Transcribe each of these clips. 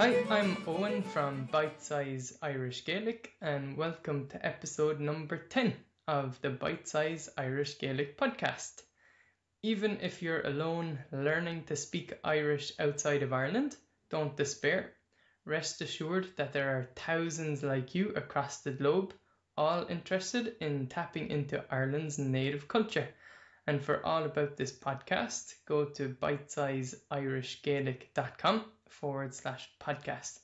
Hi, I'm Owen from Bite Size Irish Gaelic, and welcome to episode number 10 of the Bite Size Irish Gaelic podcast. Even if you're alone learning to speak Irish outside of Ireland, don't despair. Rest assured that there are thousands like you across the globe, all interested in tapping into Ireland's native culture. And for all about this podcast, go to bitesizeirishgaelic.com/podcast.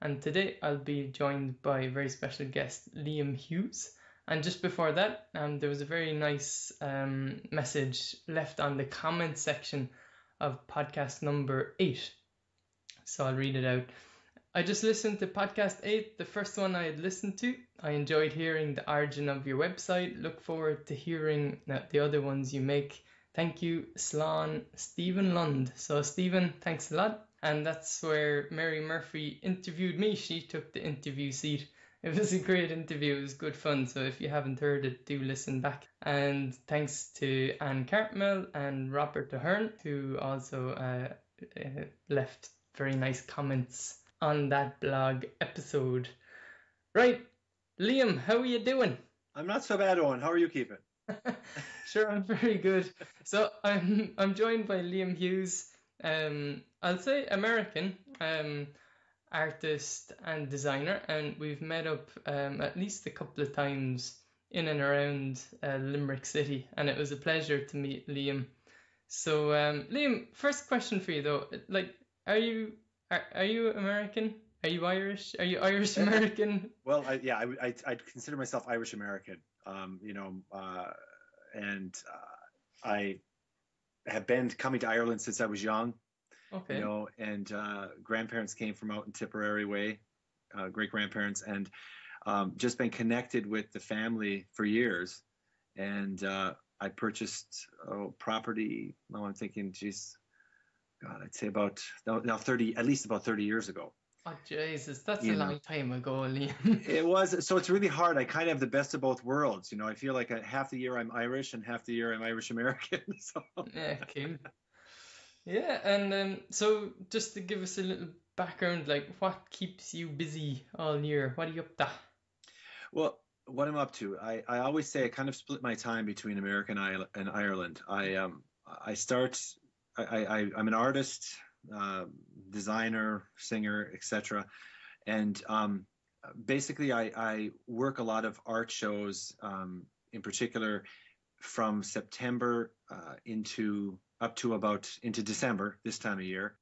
And today I'll be joined by a very special guest, Liam Hughes. And just before that, there was a very nice message left on the comment section of podcast number 8. So I'll read it out. I just listened to podcast 8, the first one I had listened to. I enjoyed hearing the origin of your website. Look forward to hearing the other ones you make. Thank you, Slán Stephen Lund. So Stephen, thanks a lot. And that's where Mary Murphy interviewed me. She took the interview seat. It was a great interview. It was good fun. So if you haven't heard it, do listen back. And thanks to Anne Cartmel and Robert Ahern, who also left very nice comments on that blog episode. Right, Liam, how are you doing? I'm not so bad, Owen. How are you keeping? Sure, I'm very good. So I'm joined by Liam Hughes. I'll say American artist and designer, and we've met up at least a couple of times in and around Limerick City, and it was a pleasure to meet Liam. So Liam, first question for you though, like, Are you American? Are you Irish? Are you Irish American? Well, I'd consider myself Irish American. And I have been coming to Ireland since I was young. Okay. And grandparents came from out in Tipperary way, great grandparents, and just been connected with the family for years. And I purchased property. Now I'm thinking, geez. God, I'd say about 30, at least about 30 years ago. Oh, Jesus, that's a long time ago, Liam. It was. So it's really hard. I kind of have the best of both worlds. I feel like half the year I'm Irish and half the year I'm Irish American. So. Yeah, cool. Yeah, and so just to give us a little background, like what keeps you busy all year? What are you up to? Well, what I'm up to, I always say I kind of split my time between America and Ireland. I'm an artist, designer, singer, etc. And basically, I work a lot of art shows, in particular, from September into December this time of year,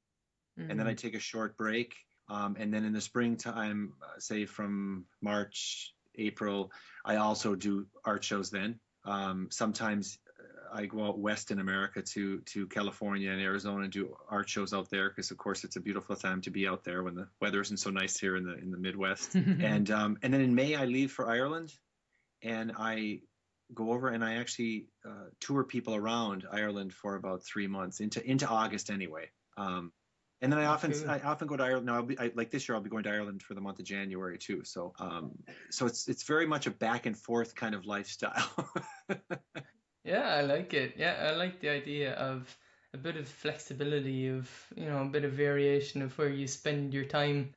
and then I take a short break, and then in the springtime, say from March, April, I also do art shows. Then sometimes I go out west in America to California and Arizona and do art shows out there because, of course, it's a beautiful time to be out there when the weather isn't so nice here in the Midwest. And then in May I leave for Ireland, and I go over and I actually tour people around Ireland for about 3 months into August anyway. And then I often go to Ireland. Now like this year I'll be going to Ireland for the month of January too. So it's very much a back and forth kind of lifestyle. Yeah, I like it. Yeah, I like the idea of a bit of flexibility, of a bit of variation of where you spend your time.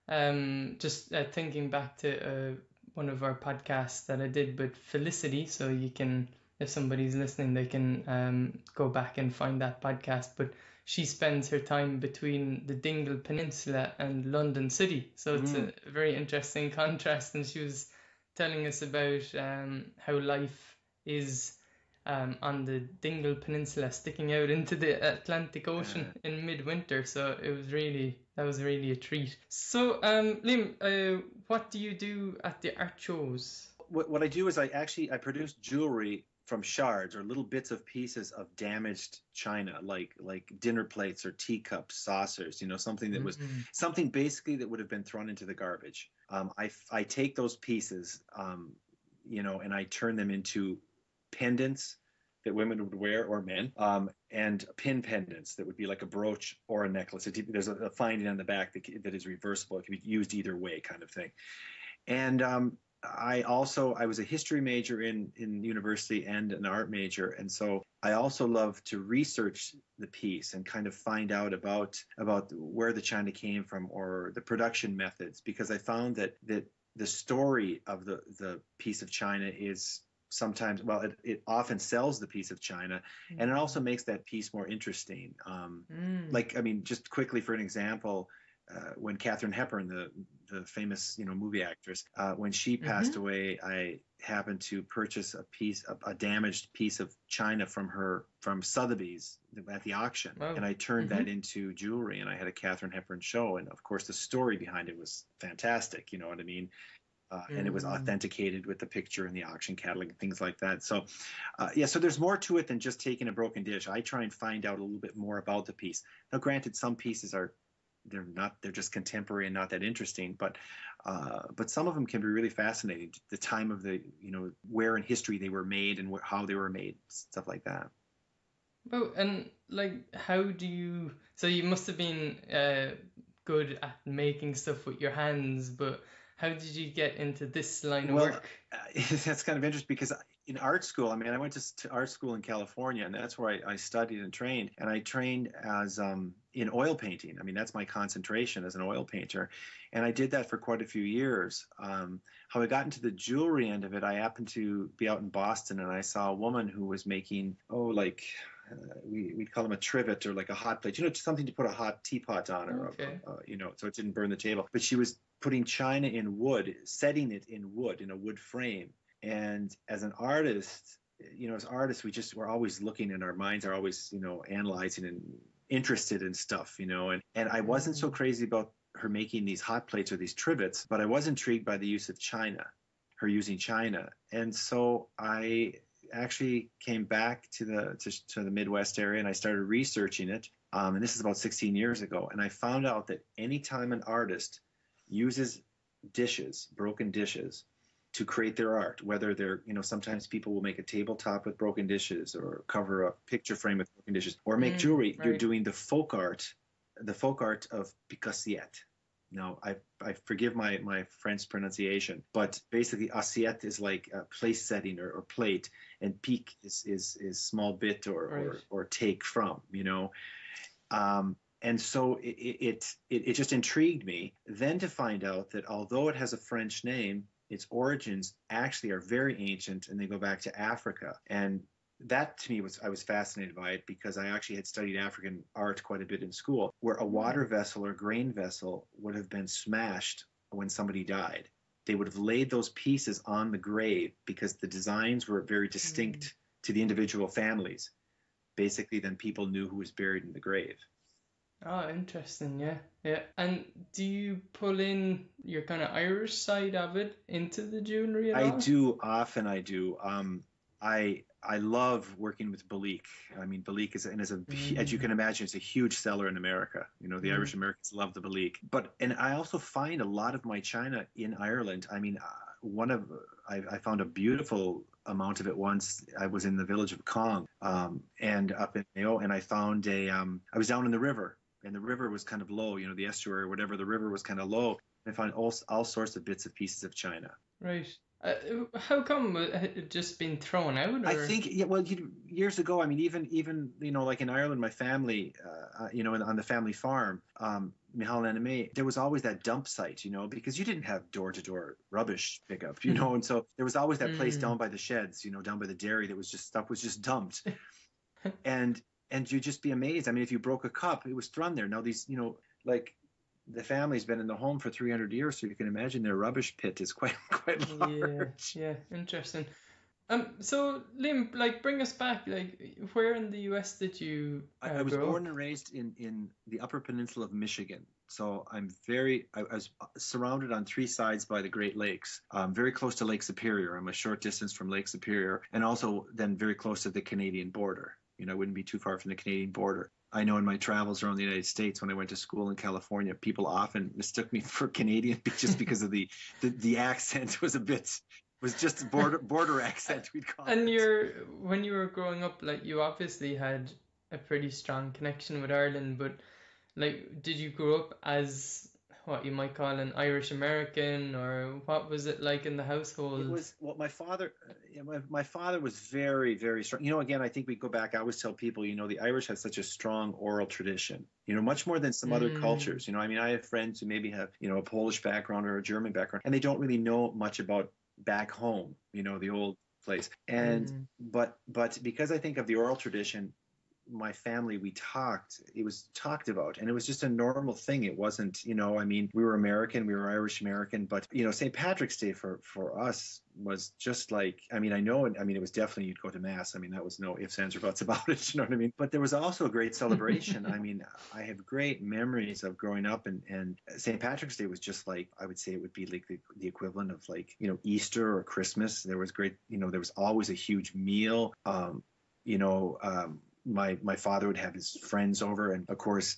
Just thinking back to one of our podcasts that I did with Felicity, so you can, if somebody's listening, they can go back and find that podcast. But she spends her time between the Dingle Peninsula and London City, so it's a very interesting contrast. And she was telling us about how life is on the Dingle Peninsula, sticking out into the Atlantic Ocean in midwinter. So that was really a treat. So, Liam, what do you do at the art shows? What I do is I produce jewelry from shards or little bits of pieces of damaged china, like dinner plates or teacups, saucers. Something that was something basically that would have been thrown into the garbage. I take those pieces, and I turn them into pendants that women would wear, or men, and pin pendants that would be like a brooch or a necklace. There's a finding on the back that is reversible. It can be used either way, kind of thing. And I was a history major in university and an art major, and so I also love to research the piece and kind of find out about where the china came from or the production methods, because I found that the story of the piece of china is sometimes, well, it often sells the piece of china, and it also makes that piece more interesting. Like, I mean, just quickly for an example, when Katharine Hepburn, the famous movie actress, when she passed away, I happened to purchase a damaged piece of china from Sotheby's at the auction, and I turned that into jewelry, and I had a Katharine Hepburn show, and of course the story behind it was fantastic. You know what I mean? And it was authenticated with the picture in the auction catalog and things like that. So, so there's more to it than just taking a broken dish. I try and find out a little bit more about the piece. Now, granted, some pieces they're just contemporary and not that interesting, but some of them can be really fascinating. The time of where in history they were made and how they were made, stuff like that. Oh, and like, how do you? So you must have been good at making stuff with your hands, but how did you get into this line of work? That's kind of interesting because in art school, I mean, I went to art school in California, and that's where I studied and trained. And I trained as in oil painting. I mean, that's my concentration as an oil painter. And I did that for quite a few years. How I got into the jewelry end of it, I happened to be out in Boston, and I saw a woman who was making, we'd call them a trivet or like a hot plate, something to put a hot teapot on, or so it didn't burn the table. But she was putting china in wood, setting it in wood, in a wood frame. And as an artist, we're always looking, and our minds are always, analyzing and interested in stuff, and I wasn't so crazy about her making these hot plates or these trivets, but I was intrigued by the use of china, her using china. And so I actually came back to the Midwest area, and I started researching it. And this is about 16 years ago. And I found out that anytime an artist uses broken dishes, to create their art, whether they're, sometimes people will make a tabletop with broken dishes, or cover a picture frame with broken dishes, or make jewelry. Right. You're doing the folk art of picassiette. Now, I forgive my French pronunciation, but basically assiette is like a place setting or plate, and pique is small bit or take from, and so it just intrigued me then to find out that although it has a French name, its origins actually are very ancient, and they go back to Africa. And that to me I was fascinated by it, because I actually had studied African art quite a bit in school, where a water vessel or grain vessel would have been smashed when somebody died. They would have laid those pieces on the grave because the designs were very distinct to the individual families. Basically, then people knew who was buried in the grave. Oh, interesting. Yeah. And do you pull in your kind of Irish side of it into the jewelry at all? I do. Often I do. I love working with Balik. I mean, Balik is as you can imagine, it's a huge seller in America. The Irish Americans love the Balik. And I also find a lot of my china in Ireland. I mean, I found a beautiful amount of it once. I was in the village of Cong, and up in Mayo, and I found I was down in the river, and the river was kind of low, the estuary or whatever, the river was kind of low. I found all sorts of bits of pieces of china. Right. How come it had just been thrown out? Or? I think, years ago, I mean, even like in Ireland, my family, on the family farm, Micheál there was always that dump site, because you didn't have door-to-door rubbish pickup, and so there was always that place down by the sheds, down by the dairy, that was just stuff was just dumped. and you'd just be amazed. I mean, if you broke a cup, it was thrown there. Now these, like, the family's been in the home for 300 years, so you can imagine their rubbish pit is quite large. Yeah, interesting. So Liam, like, bring us back. Like, where in the U.S. did you I was born and raised in the Upper Peninsula of Michigan. So I was surrounded on three sides by the Great Lakes. Very close to Lake Superior. I'm a short distance from Lake Superior, and also then very close to the Canadian border. I wouldn't be too far from the Canadian border. I know in my travels around the United States, when I went to school in California, people often mistook me for Canadian just because of the accent was just border accent, we'd call it. And when you were growing up, like, you obviously had a pretty strong connection with Ireland, but like, did you grow up as what you might call an Irish American, or what was it like in the It household? was what my father. My father was very, very strong. Again, I think we go back. I always tell people, the Irish have such a strong oral tradition. Much more than some other Mm, cultures. I mean, I have friends who maybe have, a Polish background or a German background, and they don't really know much about back home. The old place. And mm, but because I think of the oral tradition, my family, we talked, it was talked about, and it was just a normal thing. It wasn't, I mean, we were American, we were Irish American, but St. Patrick's Day for us was just like, I mean, it was definitely, you'd go to mass. I mean, that was no ifs, ands, or buts about it. You know what I mean? But there was also a great celebration. I mean, I have great memories of growing up, and St. Patrick's Day was just like, I would say it would be like the equivalent of like, Easter or Christmas. There was great, there was always a huge meal. You know, my father would have his friends over, and of course,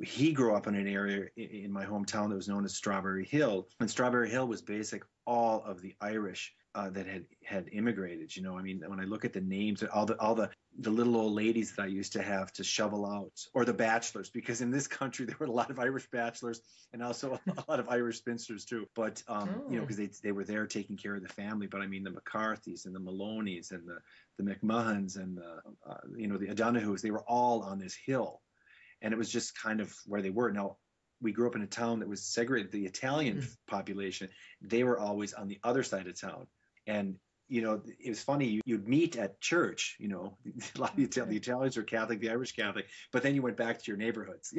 he grew up in an area in my hometown that was known as Strawberry Hill, and Strawberry Hill was basic all of the Irish that had immigrated. I mean, when I look at the names, all the little old ladies that I used to have to shovel out, or the bachelors, because in this country there were a lot of Irish bachelors and also a lot of Irish spinsters too. But oh, because they were there taking care of the family. But I mean, the McCarthys and the Maloneys and the McMahons and the O'Donohues, they were all on this hill, and it was just kind of where they were. Now, we grew up in a town that was segregated. The Italian mm, population, they were always on the other side of town. And it was funny. You'd meet at church. A lot of the okay. Italians are Catholic, the Irish Catholic, but then you went back to your neighborhoods.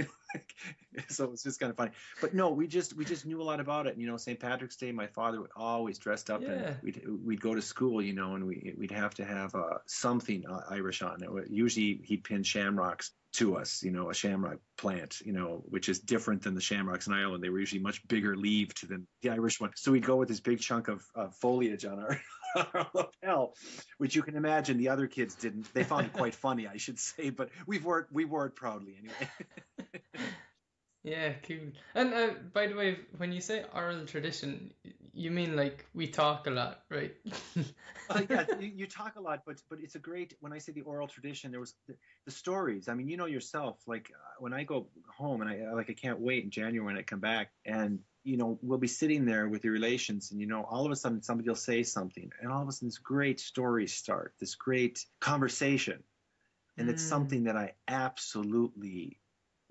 So it was just kind of funny. But no, we just knew a lot about it. St. Patrick's Day, my father would always dressed up, and Yeah. we'd go to school, and we'd have to have something Irish on it. Usually he'd pin shamrocks to us, a shamrock plant, which is different than the shamrocks in Ireland. They were usually much bigger leaved than the Irish one. So we'd go with this big chunk of foliage on our, our lapel, which you can imagine the other kids didn't. They found it quite funny, I should say, but we wore it proudly anyway. Yeah, cool. And by the way, when you say oral tradition, you mean like we talk a lot, right? Yeah, you talk a lot, but it's a great. When I say the oral tradition, there was the stories. I mean, yourself. Like when I go home, and I can't wait in January when I come back, and we'll be sitting there with your relations, and all of a sudden somebody will say something, and all of a sudden this great story start, this great conversation, and it's Mm, something that I absolutely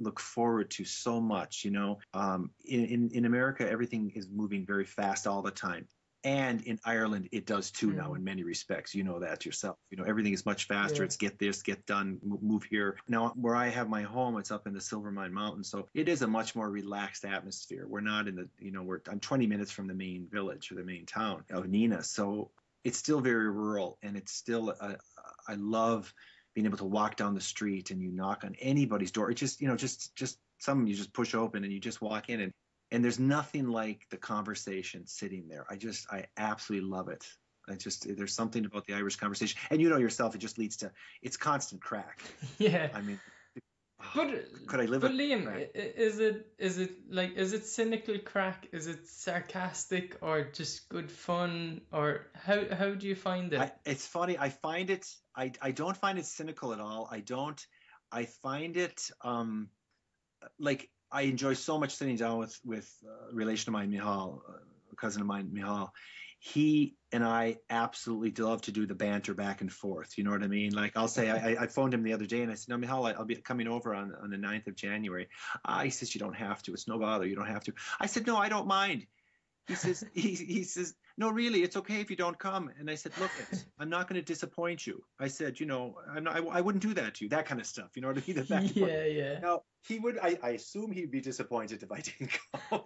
look forward to so much. In America, everything is moving very fast all the time. And in Ireland, it does too now mm, in many respects. You know that yourself. Everything is much faster. yeah. It's get this, get done, move here. Now, where I have my home, it's up in the Silvermine Mountains. So it is a much more relaxed atmosphere. We're not in the, I'm 20 minutes from the main village or the main town of Nina. So it's still very rural, and it's still, I love being able to walk down the street and you knock on anybody's door. It's just, just some you just push open and you just walk in, and there's nothing like the conversation sitting there. I absolutely love it. There's something about the Irish conversation, and yourself, it just leads to, it's constant crack. Yeah. I mean, oh, But could I live but with Liam, crack? is it cynical crack? Is it sarcastic or just good fun? Or how do you find it? It's funny. I find it. I don't find it cynical at all. I don't. I find it like, I enjoy so much sitting down with a relation of mine, Mihal, a cousin of mine, Mihal. He and I absolutely love to do the banter back and forth. You know what I mean? Like, I'll say, I phoned him the other day and I said, "No, Mihal, I'll be coming over on the 9th of January." He says, "You don't have to. It's no bother. You don't have to." I said, "No, I don't mind." He says, "No, really, it's okay if you don't come." And I said, "Look, I'm not going to disappoint you." I said, I wouldn't do that to you, that kind of stuff. You know what I mean? The back and forth. Yeah, yeah. Now, he would, I assume he'd be disappointed if I didn't go.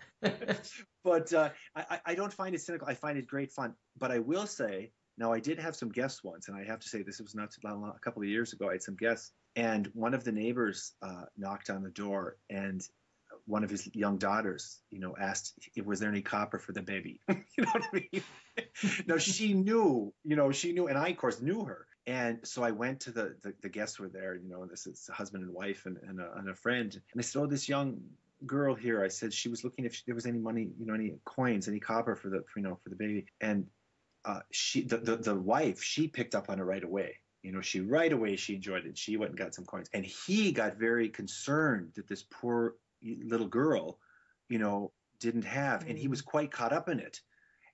But I don't find it cynical. I find it great fun. But I will say, now, I did have some guests once, and I have to say, this was not too long, a couple of years ago. I had some guests, and one of the neighbors knocked on the door, and one of his young daughters, asked, "Was there any copper for the baby?" You know what I mean? Now, she knew, and I, of course, knew her. And so I went to the guests were there, this is husband and wife and a friend. And I said, "Oh, this young girl here," I said, "she was looking if there was any money, any coins, any copper for the baby." And the wife, she picked up on it right away. She enjoyed it. She went and got some coins. And he got very concerned that this poor little girl, you know, didn't have, and he was quite caught up in it.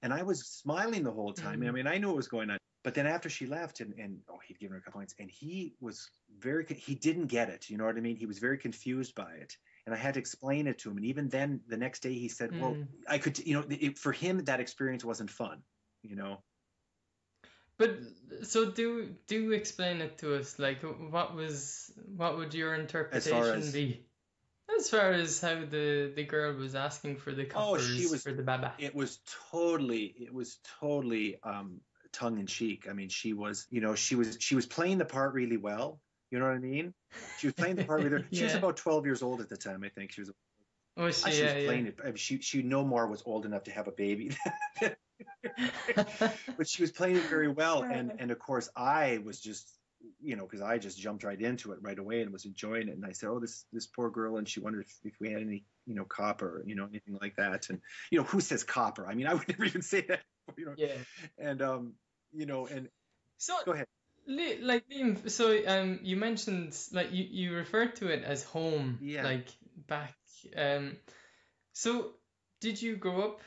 And I was smiling the whole time. I mean, I knew what was going on. But then after she left, and he'd given her a couple points, and he was he didn't get it. You know what I mean? He was very confused by it. And I had to explain it to him. And even then, the next day, he said, well, I could, for him, that experience wasn't fun, But so do explain it to us. Like, what would your interpretation be? As far as how the girl was asking for the coppers for the baba. It was totally tongue in cheek. I mean, she was playing the part really well. You know what I mean? She was playing the part really. She was about 12 years old at the time, I think. She was. Was she? She was playing it. I mean, she no more was old enough to have a baby. But she was playing it very well, and of course I was just, because I just jumped right into it right away and was enjoying it. And I said, oh, this poor girl, and she wondered if we had any, copper, anything like that. And who says copper? I mean, I would never even say that. Yeah. And and so go ahead. Like, so you mentioned, like, you referred to it as home, like back. So did you grow up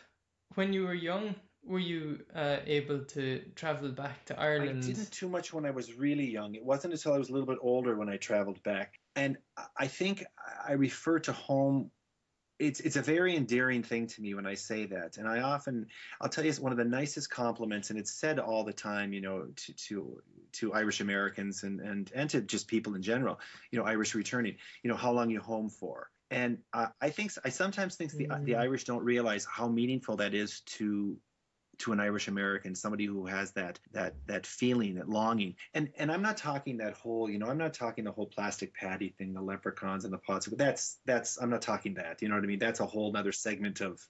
when you were young? Were you able to travel back to Ireland? I didn't too much when I was really young. It wasn't until I was a little bit older when I traveled back. And I think I refer to home. It's a very endearing thing to me when I say that. And I'll tell you, it's one of the nicest compliments, and it's said all the time, to Irish Americans and to just people in general, Irish returning, how long you home for. And I sometimes think the Irish don't realize how meaningful that is to an Irish American, somebody who has that feeling, that longing. And I'm not talking that whole, I'm not talking the whole plastic patty thing, the leprechauns and the pots. That's I'm not talking that, you know what I mean? That's a whole nother segment of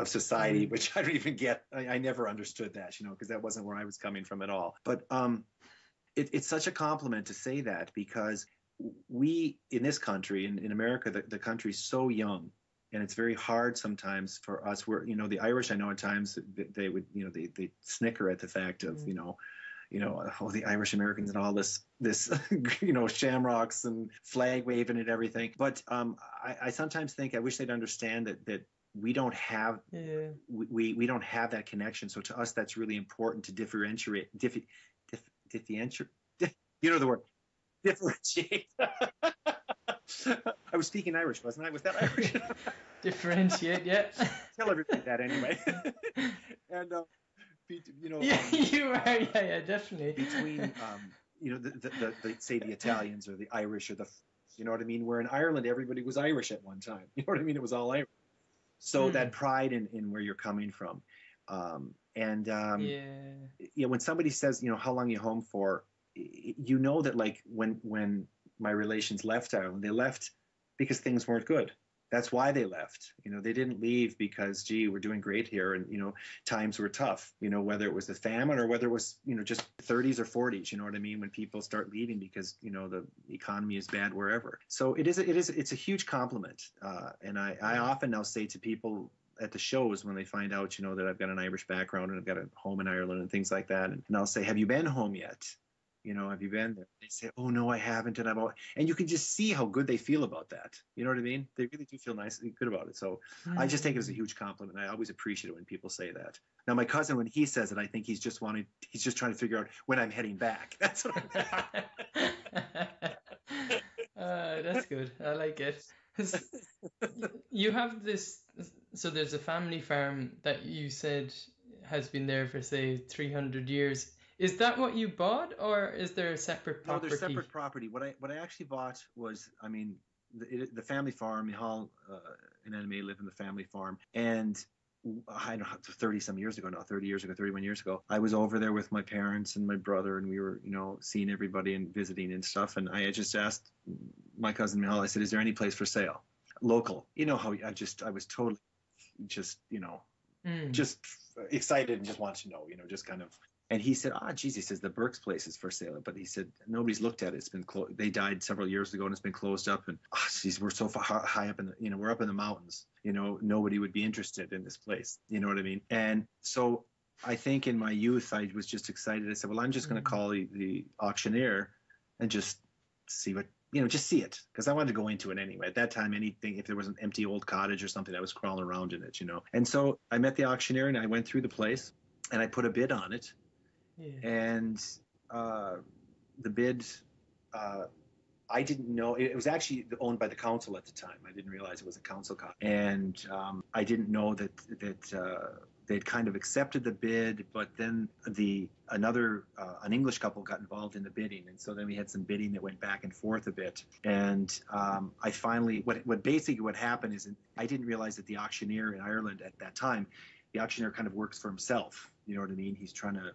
society, which I don't even get. I never understood that, because that wasn't where I was coming from at all. But it's such a compliment to say that, because we in this country, in America, the country's so young. And it's very hard sometimes for us. We're, the Irish, I know at times they would, they snicker at the fact of, the Irish Americans and all this, shamrocks and flag waving and everything. But I sometimes think, I wish they'd understand that we don't have, we don't have that connection. So to us, that's really important to differentiate, you know the word, differentiate. I was speaking Irish, wasn't I? Was that Irish? Differentiate, yeah. Tell everybody that anyway. And yeah, you are, yeah, definitely. Between the say the Italians or the Irish or the, you know what I mean? Where in Ireland everybody was Irish at one time. You know what I mean? It was all Irish. So that pride in where you're coming from, when somebody says, how long you home for, that, like, when my relations left Ireland, they left because things weren't good. That's why they left. They didn't leave because, gee, we're doing great here, and times were tough. Whether it was the famine or whether it was just 30s or 40s. You know what I mean? When people start leaving because the economy is bad wherever. So it's a huge compliment. And I often now say to people at the shows when they find out that I've got an Irish background and I've got a home in Ireland and things like that, and I'll say, have you been home yet? Have you been there? They say, oh, no, I haven't. And you can just see how good they feel about that. You know what I mean? They really do feel nice and good about it. So I just take it as a huge compliment. I always appreciate it when people say that. Now, my cousin, when he says it, I think he's just trying to figure out when I'm heading back. That's what that's good. I like it. You have this, so there's a family farm that you said has been there for, say, 300 years. Is that what you bought, or is there a separate property? No, there's separate property. What I actually bought was, the family farm. Michal and Anime live in the family farm, and I don't know, 30 years ago, 31 years ago, I was over there with my parents and my brother, and we were, seeing everybody and visiting and stuff. And I just asked my cousin Michal, I said, "Is there any place for sale, local?" How I was totally just excited and just wanted to know, just kind of. And he said, geez, he says, the Burke's place is for sale. But he said, nobody's looked at it. It's been closed. They died several years ago and it's been closed up. And geez, we're so far high up we're up in the mountains. Nobody would be interested in this place. You know what I mean? And so I think in my youth, I was just excited. I said, well, I'm just going to call the auctioneer and just see what just see it, because I wanted to go into it anyway. At that time, anything, if there was an empty old cottage or something, I was crawling around in it. And so I met the auctioneer and I went through the place and I put a bid on it. Yeah. And the bid, I didn't know, it was actually owned by the council at the time. I didn't realize it was a council cottage. And I didn't know that they'd kind of accepted the bid, but then an English couple got involved in the bidding, and so then we had some bidding that went back and forth a bit. And I finally, what happened is, I didn't realize that the auctioneer in Ireland at that time, the auctioneer kind of works for himself. You know what I mean? He's trying to,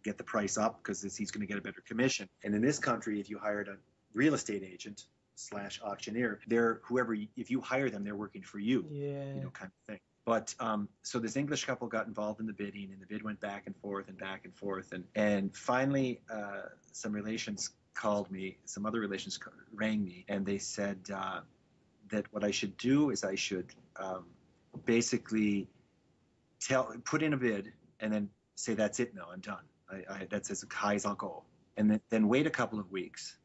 get the price up because he's going to get a better commission. And in this country, if you hired a real estate agent / auctioneer, if you hire them, they're working for you. Yeah. Kind of thing. But so this English couple got involved in the bidding, and the bid went back and forth and back and forth. And finally, some relations called me, some other relations rang me, and they said that what I should do is I should basically put in a bid and then say, that's it now, I'm done. That's as high as I'll go. And then wait a couple of weeks.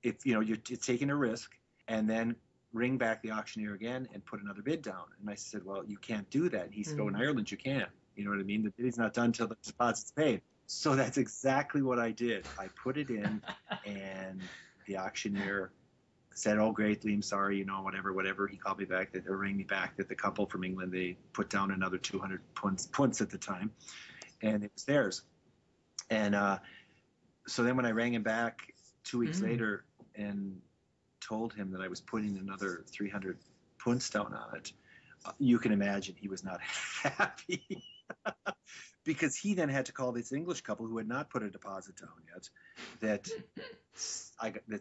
If you're taking a risk, and then ring back the auctioneer again and put another bid down. And I said, well, you can't do that. And he said, oh, in Ireland you can. You know what I mean? The bid's not done till the deposit's paid. So that's exactly what I did. I put it in, and the auctioneer said, oh, great, Liam, sorry, whatever. He called me back, or rang me back, that the couple from England, they put down another 200 punts at the time, and it was theirs. And so then when I rang him back 2 weeks later and told him that I was putting another 300 punts down on it, you can imagine he was not happy. Because he then had to call this English couple who had not put a deposit down yet, that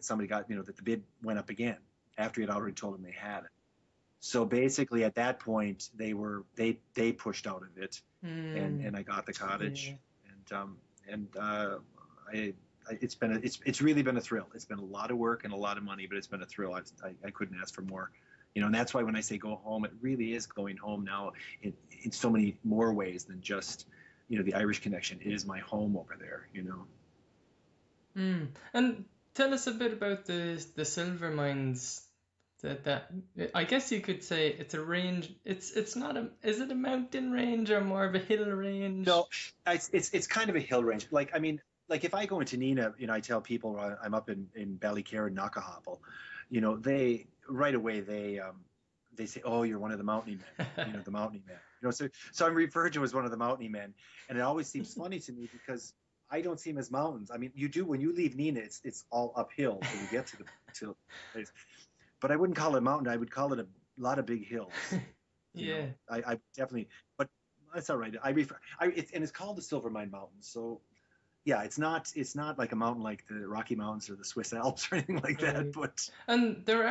somebody got, that the bid went up again after he had already told them they had it. So basically at that point they pushed out of it, and I got the cottage. Yeah. It's really been a thrill. It's been a lot of work and a lot of money, but it's been a thrill. I couldn't ask for more. And that's why when I say go home, it really is going home now in so many more ways than just, the Irish connection. It is my home over there, And tell us a bit about the Silvermines. That I guess you could say it's a range. It's not is it a mountain range or more of a hill range? No, it's kind of a hill range. Like if I go into Nina, I tell people I'm up in Ballycare and Knockahopple, they right away they say, oh, you're one of the mountain men, the mountain man. So I'm referred to as one of the mountain men, and it always seems funny to me because I don't see them as mountains. I mean, you do when you leave Nina, it's all uphill till you get to the place. But I wouldn't call it a mountain. I would call it a lot of big hills. Yeah. I definitely, but that's all right. And it's called the Silvermine Mountains. So yeah, it's not like a mountain like the Rocky Mountains or the Swiss Alps or anything like that. But and there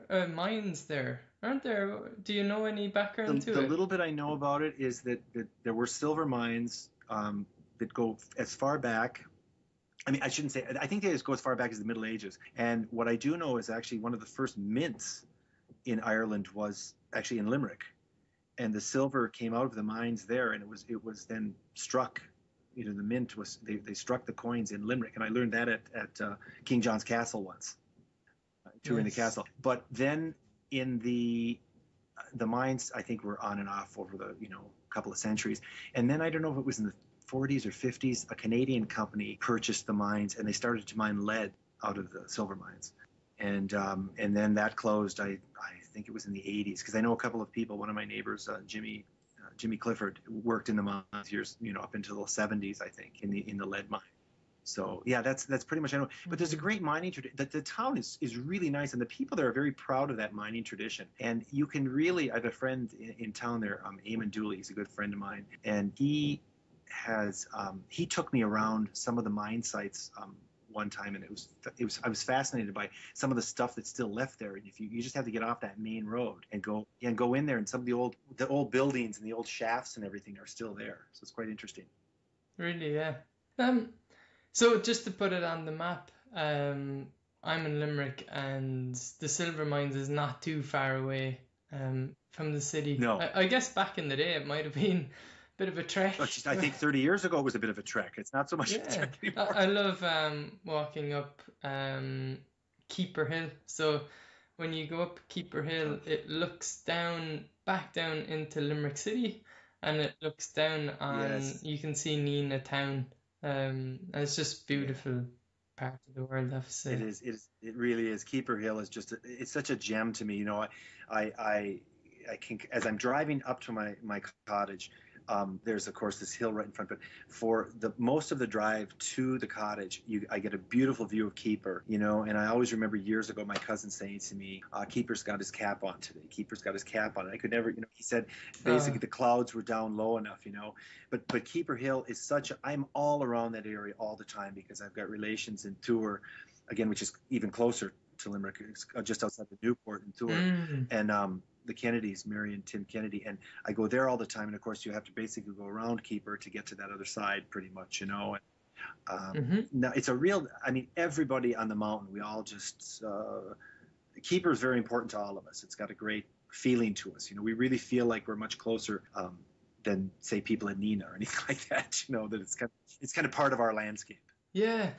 are mines there, aren't there? Do you know any background to it? The little bit I know about it is that there were silver mines that go as far back. I mean, I shouldn't say. I think they just go as far back as the Middle Ages. And what I do know is actually one of the first mints in Ireland was actually in Limerick, and the silver came out of the mines there, and it was then struck. The mint was they struck the coins in Limerick, and I learned that at King John's Castle once, touring the castle. But then in the mines, I think were on and off over the couple of centuries, and then I don't know if it was in the 40s or 50s, a Canadian company purchased the mines, and they started to mine lead out of the silver mines, and then that closed. I think it was in the 80s, because I know a couple of people. One of my neighbors, Jimmy Clifford, worked in the mines years, up until the 70s, I think, in the lead mine. So yeah, that's pretty much I know. But there's a great mining tradition. The town is really nice, and the people there are very proud of that mining tradition. And you can really, I have a friend in town there, Eamon Dooley. He's a good friend of mine, and he took me around some of the mine sites one time, and I was fascinated by some of the stuff that's still left there. And if you just have to get off that main road and go in there, and some of the old buildings and the old shafts and everything are still there. So it's quite interesting. Really, yeah. So just to put it on the map, I'm in Limerick, and the Silvermines is not too far away from the city. No. I guess back in the day it might have been a bit of a trek. I think 30 years ago it was a bit of a trek. It's not so much a trek anymore. I love walking up Keeper Hill. So when you go up Keeper Hill, it looks back down into Limerick City, and it looks down on, Yes, you can see Nina town. And it's just yeah. beautiful part of the world, I have to It say. is. It is. It really is. Keeper Hill is just. It's such a gem to me. You know, I, I, I can. As I'm driving up to my cottage, there's of course this hill right in front. But for the most of the drive to the cottage, I get a beautiful view of Keeper. You know, and I always remember years ago my cousin saying to me, "Keeper's got his cap on today. Keeper's got his cap on." And I could never. You know, he said Uh, basically the clouds were down low enough. You know, but Keeper Hill is such. I'm all around that area all the time because I've got relations in Tour again, which is even closer to Limerick, just outside of Newport and Tour, mm, and the Kennedys, Mary and Tim Kennedy, and I go there all the time. And of course, you have to basically go around Keeper to get to that other side, pretty much, you know. mm-hmm. Now it's a real. I mean, everybody on the mountain, we all just Keeper is very important to all of us. It's got a great feeling to us. You know, we really feel like we're much closer. Than say people in Nina or anything like that, you know, that it's kind of part of our landscape. Yeah,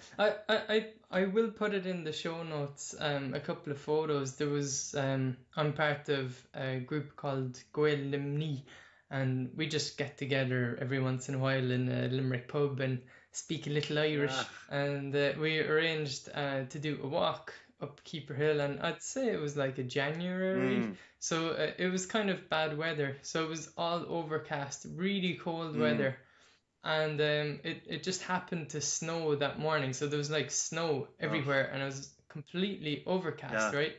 I will put it in the show notes. A couple of photos. There was I'm part of a group called Gael Limni, and we just get together every once in a while in a Limerick pub and speak a little Ah, Irish. And we arranged to do a walk up Keeper Hill, and I'd say it was like a January, mm, so it was kind of bad weather. So it was all overcast, really cold mm, weather, and it just happened to snow that morning, so there was like snow oh, everywhere, and it was completely overcast, yeah, right?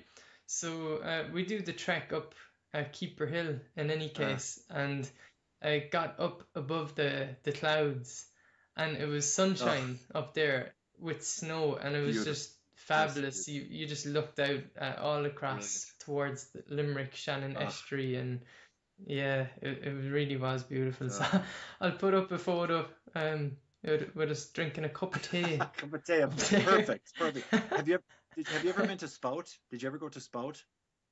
So we do the trek up Keeper Hill in any uh, case, and I got up above the clouds, and it was oh, sunshine up there with snow, and it was beautiful. just Just fabulous. You just looked out all brilliant. across towards the Limerick Shannon Oh, estuary, and yeah, it really was beautiful. So oh. I'll put up a photo with us drinking a cup of tea Cup of tea, up there. perfect, perfect. Have you ever been to Spout? Did you ever go to Spout?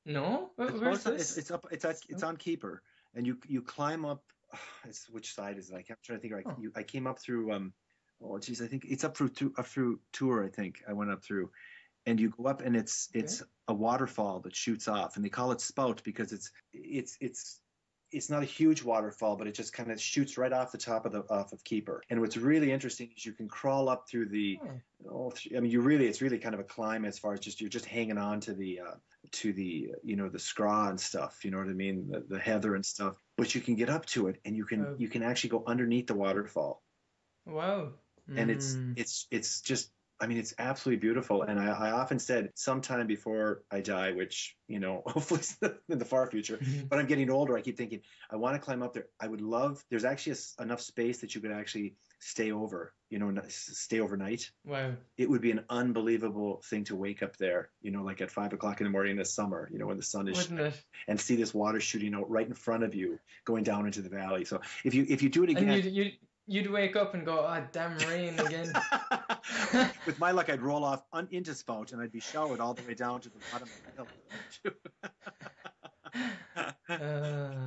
No? Where's Spout's this? it's Oh, on Keeper, and you climb up. It's which side is it? I'm trying to think. oh, I came up through oh geez, I think it's up through Tour. I think I went up through, and you go up, and okay. it's a waterfall that shoots off, and they call it Spout because it's not a huge waterfall, but it just kind of shoots right off the top of the off of Keeper. And what's really interesting is you can crawl up through the. Oh, Oh, I mean, it's really kind of a climb as far as just you're just hanging on to the you know the scraw and stuff. You know what I mean, the heather and stuff. But you can get up to it, and wow. you can actually go underneath the waterfall, Wow. and Mm. it's just I mean it's absolutely beautiful. And I often said sometime before I die, which you know hopefully it's in the far future, but I'm getting older, I keep thinking I want to climb up there. I would love, there's actually enough space that you could actually stay over, you know, stay overnight. Wow. It would be an unbelievable thing to wake up there, you know, like at 5 o'clock in the morning in the summer, you know, when the sun is Wouldn't it? and see this water shooting out right in front of you going down into the valley. So if you do it And again, you'd wake up and go, oh, damn rain again. with my luck, I'd roll off into Spout and I'd be showered all the way down to the bottom of the hill.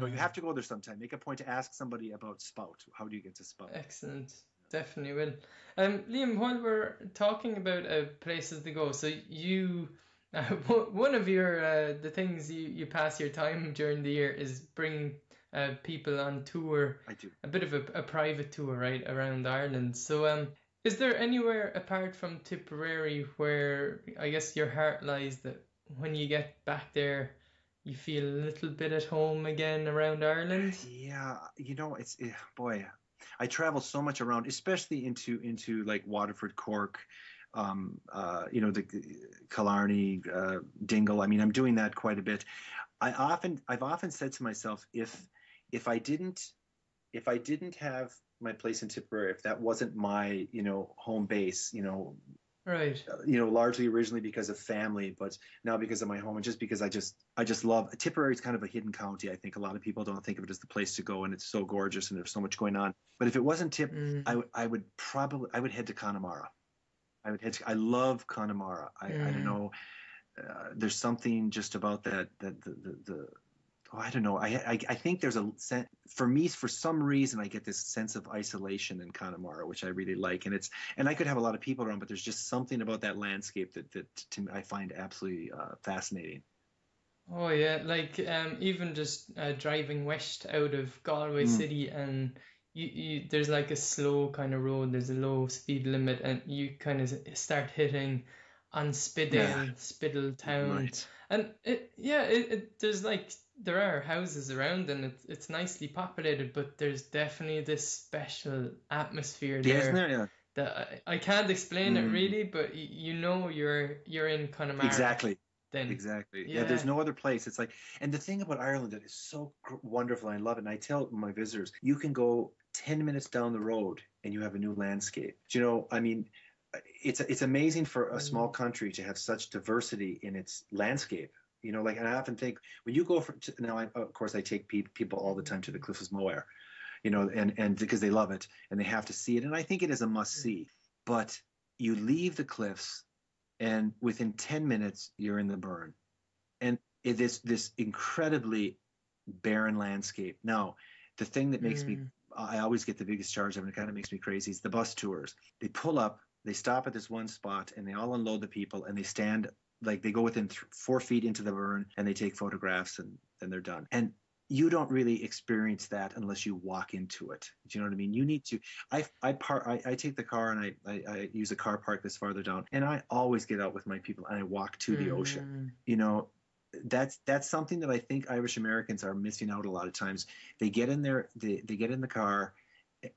So you uh, have to go there sometime. Make a point to ask somebody about Spout. How do you get to Spout? Excellent. Definitely will. Liam, while we're talking about places to go, so you, one of your the things you pass your time during the year is bring people on tour, I do. a bit of a private tour, right, around Ireland. So is there anywhere apart from Tipperary where I guess your heart lies, that when you get back there, you feel a little bit at home again around Ireland? Yeah, you know, boy, I travel so much around, especially into like Waterford, Cork, you know, the Killarney, Dingle. I mean, I'm doing that quite a bit. I've often said to myself, if I didn't have my place in Tipperary, if that wasn't my, you know, home base, Right. you know, largely originally because of family, but now because of my home and just because I just love Tipperary. Is kind of a hidden county. I think a lot of people don't think of it as the place to go, and it's so gorgeous and there's so much going on. But if it wasn't Tip, Mm, I would head to Connemara. I love Connemara. I don't mm. know. There's something just about that the oh, I don't know. I think there's a sense for me, for some reason, I get this sense of isolation in Connemara, which I really like. And I could have a lot of people around, but there's just something about that landscape that to me, I find absolutely fascinating. Oh yeah, like even just driving west out of Galway Mm, City, and there's like a slow kind of road. There's a low speed limit, and you kind of start hitting on yeah, Spiddle town, right. and there's like there are houses around, and it's nicely populated, but there's definitely this special atmosphere Yeah, isn't there there? Yeah. that I can't explain it Mm, really, but you know you're in Connemara exactly. then. Exactly. Yeah, there's Yeah. no other place. It's like, and the thing about Ireland that is so wonderful, and I love it. And I tell my visitors, you can go 10 minutes down the road and you have a new landscape. Do you know, I mean, it's amazing for a small Mm, country to have such diversity in its landscape. You know, like, and I often think when you go now, of course, I take people all the time to the mm, Cliffs of Moher, you know, and because they love it and they have to see it. And I think it is a must mm, see. But you leave the cliffs and within 10 minutes, you're in the burn and it is this incredibly barren landscape. Now, the thing that makes me, mm. I always get the biggest charge of, and it kind of makes me crazy, is the bus tours. They pull up, they stop at this one spot, and they all unload the people, and they stand, like they go within 4 feet into the burn, and they take photographs, and then they're done. And you don't really experience that unless you walk into it. Do you know what I mean? You need to. I take the car and I use a car park that's farther down, and I always get out with my people and I walk to the ocean. Mm. You know, that's something that I think Irish Americans are missing out a lot of times. They get in there, they get in the car.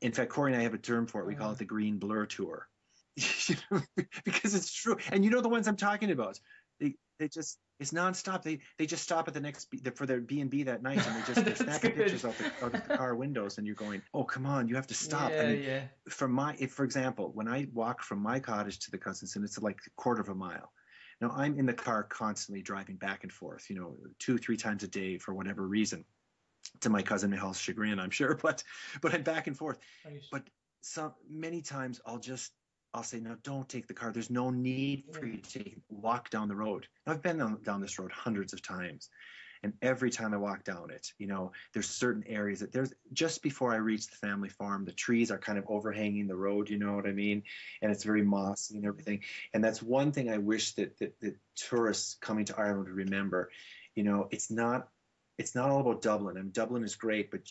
In fact, Corey and I have a term for it. We call Uh, it the green blur tour. You know, because it's true. And you know the ones I'm talking about. They just it's nonstop. They just stop at the next for their B&B that night and they're that's snapping good. pictures out of the car windows and you're going, "Oh, come on, you have to stop." I Yeah, mean, yeah. for example, when I walk from my cottage to the cousins and it's like a quarter of a mile. Now I'm in the car constantly driving back and forth, you know, 2, 3 times a day for whatever reason, to my cousin Mihal's chagrin, I'm sure, but I'm back and forth. Right. But some many times I'll say, no, don't take the car. There's no need Yeah. for you to walk down the road. I've been down this road hundreds of times. And every time I walk down it, you know, there's certain areas that there's just before I reach the family farm, the trees are kind of overhanging the road, you know what I mean? And it's very mossy and everything. And that's one thing I wish that tourists coming to Ireland would remember. You know, it's not all about Dublin. And Dublin is great, but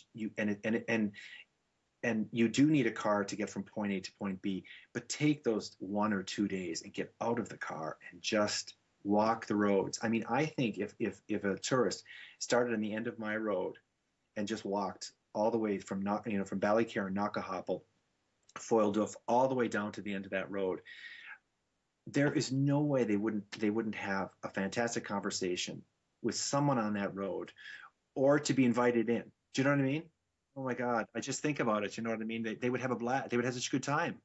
and you do need a car to get from point A to point B, but take those 1 or 2 days and get out of the car and just walk the roads. I mean, I think if a tourist started on the end of my road and just walked all the way from from Ballycare and Knockahopple, Foilduff, all the way down to the end of that road, there is no way they wouldn't have a fantastic conversation with someone on that road or to be invited in. Do you know what I mean? Oh my God, I just think about it. You know what I mean? They would have a blast. They would have such a good time,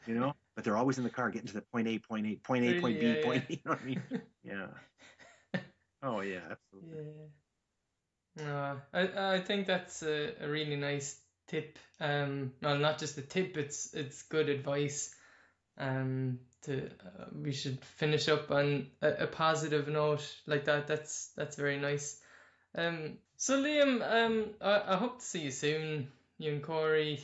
you know? But they're always in the car getting to the point A, point A, point A, point Really, B, yeah, point, you know what I mean? Yeah. yeah. Oh yeah, absolutely. Yeah. No, I think that's a really nice tip. Well, not just a tip, it's good advice. To we should finish up on a positive note like that. That's very nice. So Liam, I hope to see you soon, you and Corey.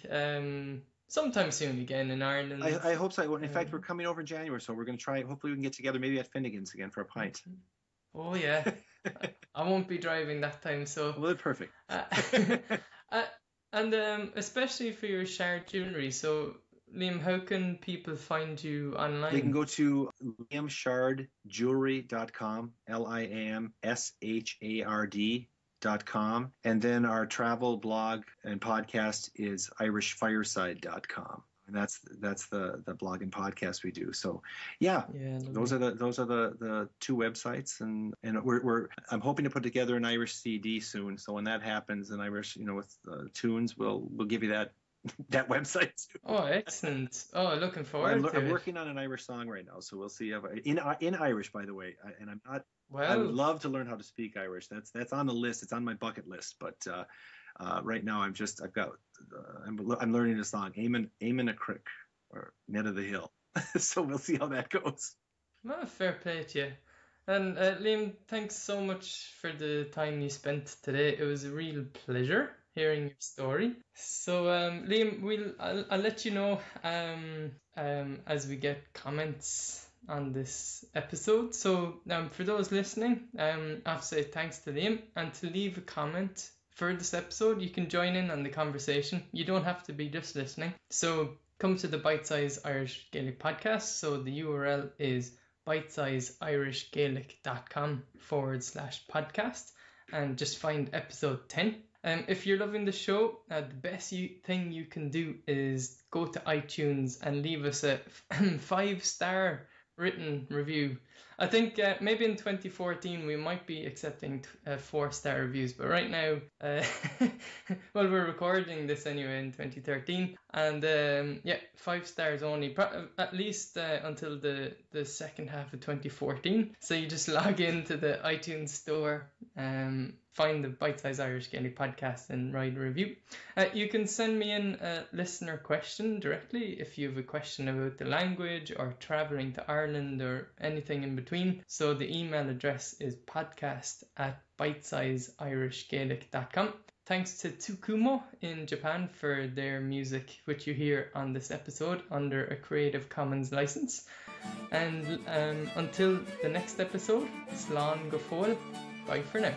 Sometime soon again in Ireland. I hope so. In fact, we're Um, coming over in January, so we're going to try. Hopefully, we can get together maybe at Finnegan's again for a pint. oh yeah, I won't be driving that time, so. Well, perfect. Uh, uh, and especially for your shard jewelry. So Liam, how can people find you They can online? go to liamshardjewelry.com, LIAMSHARD.com. And then our travel blog and podcast is irishfireside.com. And that's the blog and podcast we do. So yeah, Yeah, those lovely. are the two websites and I'm hoping to put together an Irish CD soon. So when that happens, an Irish, with tunes, we'll give you that website too. Oh, excellent. Oh, looking Well, forward I'm to it. working on an Irish song right now, so we'll see if in Irish, by the way. And I'm not. I would Well, love to learn how to speak Irish. That's on the list. It's on my bucket list. But right now, I'm learning a song, Amen a Crick or Net of the Hill. So we'll see how that goes. well, fair play to you. And Liam, thanks so much for the time you spent today. It was a real pleasure hearing your story. So, Liam, I'll let you know as we get comments on this episode. So, for those listening, I have to say thanks to Liam, and to leave a comment for this episode, you can join in on the conversation. You don't have to be just listening. So, come to the Bite Size Irish Gaelic podcast. So the URL is bitesizeirishgaelic.com/podcast, and just find episode 10. If you're loving the show, the best thing you can do is go to iTunes and leave us a 5-star written review. I think maybe in 2014 we might be accepting 4-star reviews, but right now, well, we're recording this anyway in 2013, and 5 stars only, at least until the second half of 2014. So you just log into the iTunes store, find the Bite Size Irish Gaelic podcast and write a review. You can send me in a listener question directly if you have a question about the language or traveling to Ireland or anything in between. So the email address is podcast@bitesizeirishgaelic.com. Thanks to Tsukumo in Japan for their music, which you hear on this episode under a Creative Commons license. And until the next episode, Slán go fóill. Bye for now.